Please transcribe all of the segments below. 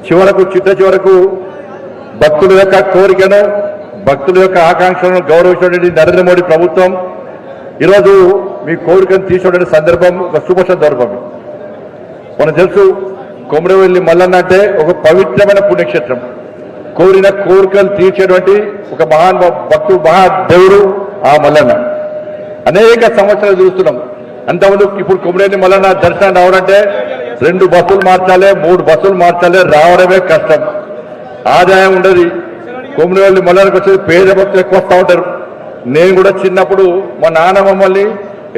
చివరకు చివరకు భక్తుల యొక్క కోరికను భక్తుల యొక్క ఆకాంక్షలను గౌరవించినటువంటి నరేంద్ర మోడీ ప్రభుత్వం ఈరోజు మీ కోరికను తీసుకోవడానికి సందర్భం ఒక శుభ సందర్భం. మనం తెలుసు కొమరవెల్లి మల్లన్న అంటే ఒక పవిత్రమైన పుణ్యక్షేత్రం. కోరిన కోరికలు తీర్చేటువంటి ఒక భక్తుడు మహాదేవుడు ఆ మల్లన్న. అనేక సంవత్సరాలు చూస్తున్నాం. అంతకుముందు ఇప్పుడు కొమరవెల్లి మల్లన్న దర్శనం రావాలంటే 2 బస్సులు మార్చాలి, 3 బస్సులు మార్చాలి, రావడమే కష్టం. ఆదాయం ఉండదు. కొమరవెల్లి మల్లన్నకు వచ్చేది పేద భక్తులు ఎక్కువ వస్తూ ఉంటారు. నేను కూడా చిన్నప్పుడు మా నాన్న మమ్మల్ని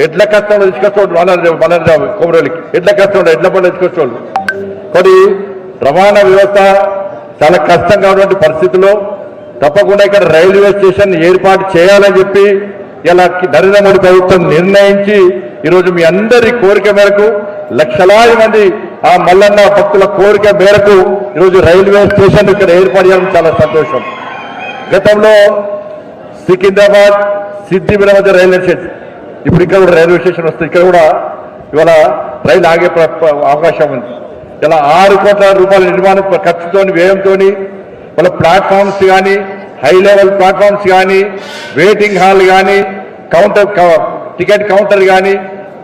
ఎడ్ల కష్టంలో తీసుకొచ్చేవాడు. మల్లన్న కొమరవెల్లికి ఎడ్ల కష్టంలో ఎడ్ల పనులు తీసుకొచ్చేవాళ్ళు. కానీ రవాణా వ్యవస్థ చాలా కష్టంగా ఉన్నటువంటి పరిస్థితుల్లో తప్పకుండా ఇక్కడ రైల్వే స్టేషన్ ఏర్పాటు చేయాలని చెప్పి ఇలా నరేంద్ర మోడీ ప్రభుత్వం నిర్ణయించి ఈరోజు మీ అందరి కోరిక మేరకు లక్షలాది మంది ఆ మల్లన్న భక్తుల కోరిక మేరకు ఈరోజు రైల్వే స్టేషన్ ఇక్కడ ఏర్పాటు చేయడం చాలా సంతోషం. గతంలో సికింద్రాబాద్ సిద్దిపేట మధ్య రైల్వే స్టేషన్, ఇప్పుడు ఇక్కడ కూడా రైల్వే స్టేషన్ వస్తుంది. ఇక్కడ కూడా ఇవాళ రైలు ఆగే అవకాశం ఉంది. ఇలా 6 కోట్ల రూపాయల నిర్మాణ ఖర్చుతో వ్యయంతో వాళ్ళ ప్లాట్ఫామ్స్ కానీ, హై లెవెల్ ప్లాట్ఫామ్స్ కానీ, వెయిటింగ్ హాల్ కానీ, టికెట్ కౌంటర్ కానీ,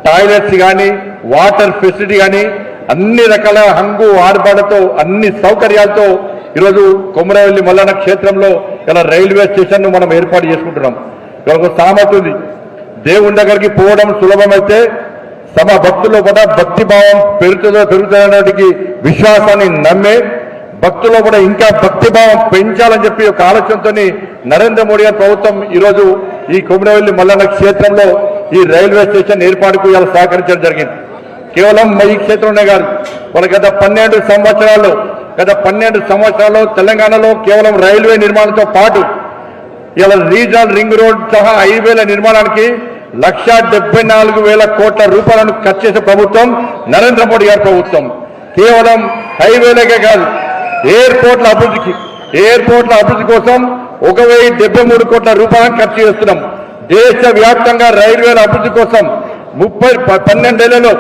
టాయిలెట్స్ కానీ, వాటర్ ఫెసిలిటీ కానీ అన్ని రకాల హంగు ఆర్భాటతో అన్ని సౌకర్యాలతో ఈరోజు కొమరవెల్లి మల్లన్న క్షేత్రంలో ఇలా రైల్వే స్టేషన్ మనం ఏర్పాటు చేసుకుంటున్నాం. ఇవాళ ఒక సామెత ఉంది, దేవుని దగ్గరికి పోవడం సులభమైతే తమ భక్తుల్లో కూడా భక్తిభావం పెరుగుతున్నటికి విశ్వాసాన్ని నమ్మే భక్తుల్లో కూడా ఇంకా భక్తిభావం పెంచాలని చెప్పి ఒక ఆలోచనతో నరేంద్ర మోడీ గారి ప్రభుత్వం ఈరోజు ఈ కొమరవెల్లి మల్లన్న క్షేత్రంలో ఈ రైల్వే స్టేషన్ ఏర్పాటుకు ఇలా సహకరించడం జరిగింది. కేవలం ఈ క్షేత్రంలో కాదు, వాళ్ళ గత 12 సంవత్సరాల్లో తెలంగాణలో కేవలం రైల్వే నిర్మాణంతో పాటు ఇలా రీజనల్ రింగ్ రోడ్ సహా హైవేల నిర్మాణానికి 1,74,000 కోట్ల రూపాయలను ఖర్చు చేసే ప్రభుత్వం నరేంద్ర మోడీ గారి ప్రభుత్వం. కేవలం హైవేలకే కాదు, ఎయిర్పోర్ట్ల అభివృద్ధి కోసం 1,073 కోట్ల రూపాయలను ఖర్చు చేస్తున్నాం. దేశవ్యాప్తంగా రైల్వేల అభివృద్ధి కోసం 12 ఏళ్లలో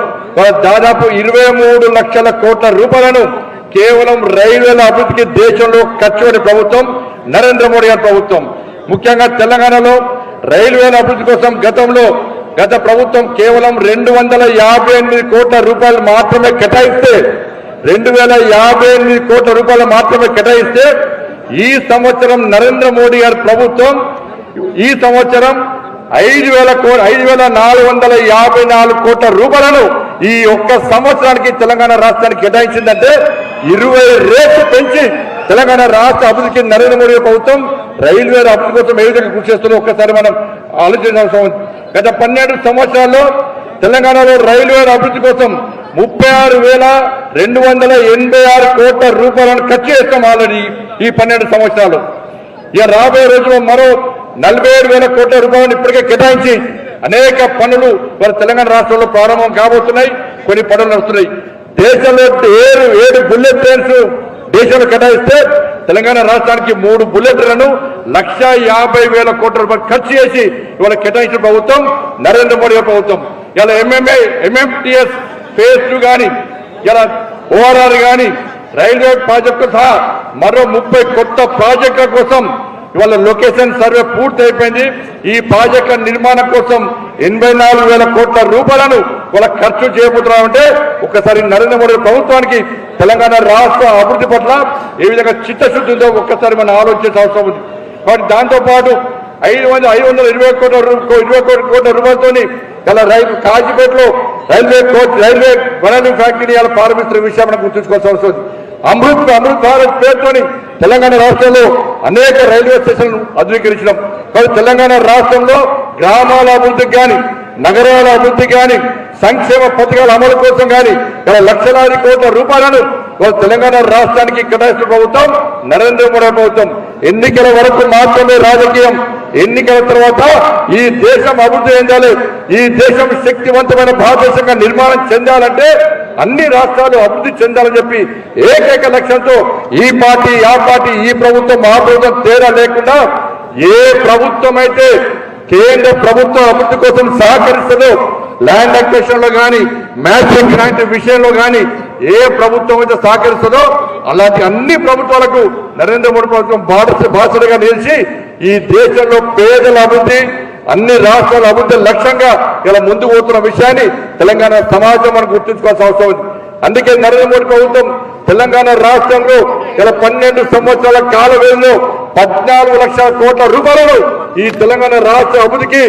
దాదాపు 23 లక్షల కోట్ల రూపాయలను కేవలం రైల్వేల అభివృద్ధికి దేశంలో ఖర్చు పెట్టే ప్రభుత్వం నరేంద్ర మోడీ గారి ప్రభుత్వం. ముఖ్యంగా తెలంగాణలో రైల్వేల అభివృద్ధి కోసం గత ప్రభుత్వం కేవలం 258 కోట్ల రూపాయలు మాత్రమే కేటాయిస్తే 2,058 కోట్ల రూపాయలు మాత్రమే కేటాయిస్తే ఈ సంవత్సరం నరేంద్ర మోడీ గారి ప్రభుత్వం ఈ సంవత్సరం 5,454 కోట్ల రూపాయలను ఈ ఒక్క సంవత్సరానికి తెలంగాణ రాష్ట్రానికి కేటాయించిందంటే 20 రేట్లు పెంచి తెలంగాణ రాష్ట్ర అభివృద్ధికి నరేంద్ర మోడీ ప్రభుత్వం రైల్వేల అభివృద్ధి కోసం ఏ విధంగా కృషి చేస్తుందో ఒక్కసారి మనం ఆలోచించాల్సిన అవసరం ఉంది. గత 12 సంవత్సరాల్లో తెలంగాణలో రైల్వేల అభివృద్ధి కోసం 36,286 కోట్ల రూపాయలను ఖర్చు చేస్తాం ఆల్రెడీ ఈ 12 సంవత్సరాలు. ఇక రాబోయే రోజుల్లో మరో 47,000 కోట్ల రూపాయలను ఇప్పటికే కేటాయించి అనేక పనులు మన తెలంగాణ రాష్ట్రంలో ప్రారంభం కాబోతున్నాయి. కొన్ని పనులు నడుస్తున్నాయి. దేశంలో 7 బుల్లెట్ ట్రైన్స్ దేశంలో కేటాయిస్తే తెలంగాణ రాష్ట్రానికి 3 బుల్లెట్లను 1,50,000 కోట్ల రూపాయలు ఖర్చు చేసి ఇవాళ కేటాయించిన ప్రభుత్వం నరేంద్ర మోడీ ప్రభుత్వం. ఇలా MMTS phase 2 కానీ, ఇలా ORR కానీ, రైల్వే ప్రాజెక్టు సహా మరో 30 కొత్త ప్రాజెక్టుల కోసం ఇవాళ లొకేషన్ సర్వే పూర్తి అయిపోయింది. ఈ ప్రాజెక్టుల నిర్మాణం కోసం 84,000 కోట్ల రూపాయలను వాళ్ళ ఖర్చు చేయబోతున్నామంటే ఒక్కసారి నరేంద్ర మోడీ ప్రభుత్వానికి తెలంగాణ రాష్ట్ర అభివృద్ధి పట్ల ఏ విధంగా చిత్తశుద్ధి ఉందో ఒక్కసారి మనం ఆలోచించాల్సిన అవసరం ఉంది. కాబట్టి దాంతోపాటు 520 కోట్ల రూపాయలతో ఇలా కాజీపేటలో రైల్వే వనరు ఫ్యాక్టరీ ఇలా ప్రారంభిస్తున్న విషయం మనం గుర్తుంచుకోవాల్సిన అవసరం ఉంది. అమృత్ భారత్ పేరుతోని తెలంగాణ రాష్ట్రంలో అనేక రైల్వే స్టేషన్లు ఆధునీకరించడం. కాబట్టి తెలంగాణ రాష్ట్రంలో గ్రామాల అభివృద్ధికి కానీ, నగరాల అభివృద్ధి కానీ, సంక్షేమ పథకాల అమలు కోసం కానీ ఇలా లక్షలాది కోట్ల రూపాయలను తెలంగాణ రాష్ట్రానికి కేటాయిస్తున్న ప్రభుత్వం నరేంద్ర మోడీ ప్రభుత్వం. ఎన్నికల వరకు మాత్రమే రాజకీయం, ఎన్నికల తర్వాత ఈ దేశం అభివృద్ధి చెందాలి, ఈ దేశం శక్తివంతమైన భారతదేశంగా నిర్మాణం చెందాలంటే అన్ని రాష్ట్రాలు అభివృద్ధి చెందాలని చెప్పి ఏకైక లక్ష్యంతో ఈ పార్టీ ఆ పార్టీ ఈ ప్రభుత్వం ఆ ప్రభుత్వం తేడా లేకుండా ఏ ప్రభుత్వం అయితే కేంద్ర ప్రభుత్వం అభివృద్ధి కోసం సహకరిస్తుందో ల్యాండ్ అక్విజిషన్ లో కానీ, మ్యాచింగ్ గ్రాంట్ విషయంలో కానీ, ఏ ప్రభుత్వం అయితే సహకరిస్తుందో అలాంటి అన్ని ప్రభుత్వాలకు నరేంద్ర మోడీ ప్రభుత్వం బాధ్యతగా నిలిచి ఈ దేశంలో పేదల అభివృద్ధి అన్ని రాష్ట్రాల అభివృద్ధి లక్ష్యంగా ఇలా ముందుకు పోతున్న విషయాన్ని తెలంగాణ సమాజం మనం గుర్తుంచుకోవాల్సిన అవసరం ఉంది. అందుకే నరేంద్ర మోడీ ప్రభుత్వం తెలంగాణ రాష్ట్రంలో ఇలా 12 సంవత్సరాల కాల వ్యవధిలో 14 లక్షల కోట్ల రూపాయలను ఈ తెలంగాణ రాష్ట్ర అభివృద్ధికి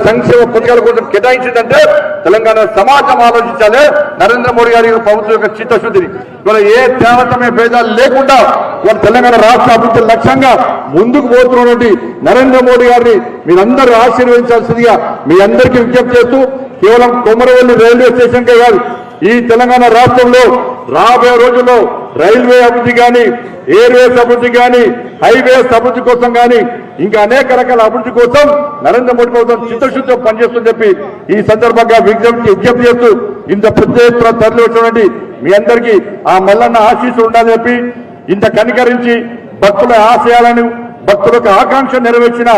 సంక్షేమ పథకాల కోసం కేటాయించిందంటే తెలంగాణ సమాజం ఆలోచించాలి. నరేంద్ర మోడీ గారి ప్రభుత్వం యొక్క చిత్తశుద్ధిని ఇవాళ ఏ త్యాగతమే భేదాలు లేకుండా ఇవాళ తెలంగాణ రాష్ట్ర అభివృద్ధి లక్ష్యంగా ముందుకు పోతున్నటువంటి నరేంద్ర మోడీ గారిని మీరందరూ ఆశీర్వదించాల్సిందిగా మీ అందరికీ విజ్ఞప్తి చేస్తూ కేవలం కొమరవెల్లి రైల్వే స్టేషన్కే కాదు ఈ తెలంగాణ రాష్ట్రంలో రాబోయే రోజుల్లో రైల్వే అభివృద్ధి కానీ ఎయిర్వేస్ అభివృద్ధి కానీ హైవేస్ అభివృద్ధి కోసం కానీ ఇంకా అనేక రకాల అభివృద్ధి కోసం నరేంద్ర మోడీ ప్రభుత్వం చిత్తశుద్ధితో పనిచేస్తుందని చెప్పి ఈ సందర్భంగా విజ్ఞప్తి చేస్తూ ఇంత పెద్ద ఎత్తున తరలి వచ్చినటువంటి మీ అందరికీ ఆ మల్లన్న ఆశీస్సులు ఉండాలని చెప్పి ఇంత కనికరించి భక్తుల ఆశయాలను భక్తుల యొక్క ఆకాంక్ష నెరవేర్చిన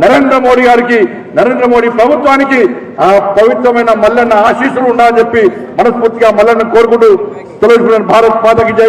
నరేంద్ర మోడీ గారికి నరేంద్ర మోడీ ప్రభుత్వానికి ఆ పవిత్రమైన మల్లన్న ఆశీస్సులు ఉండాలని చెప్పి మనస్ఫూర్తిగా మల్లన్న కోరుకుంటూ భారత్ మాతకి జై.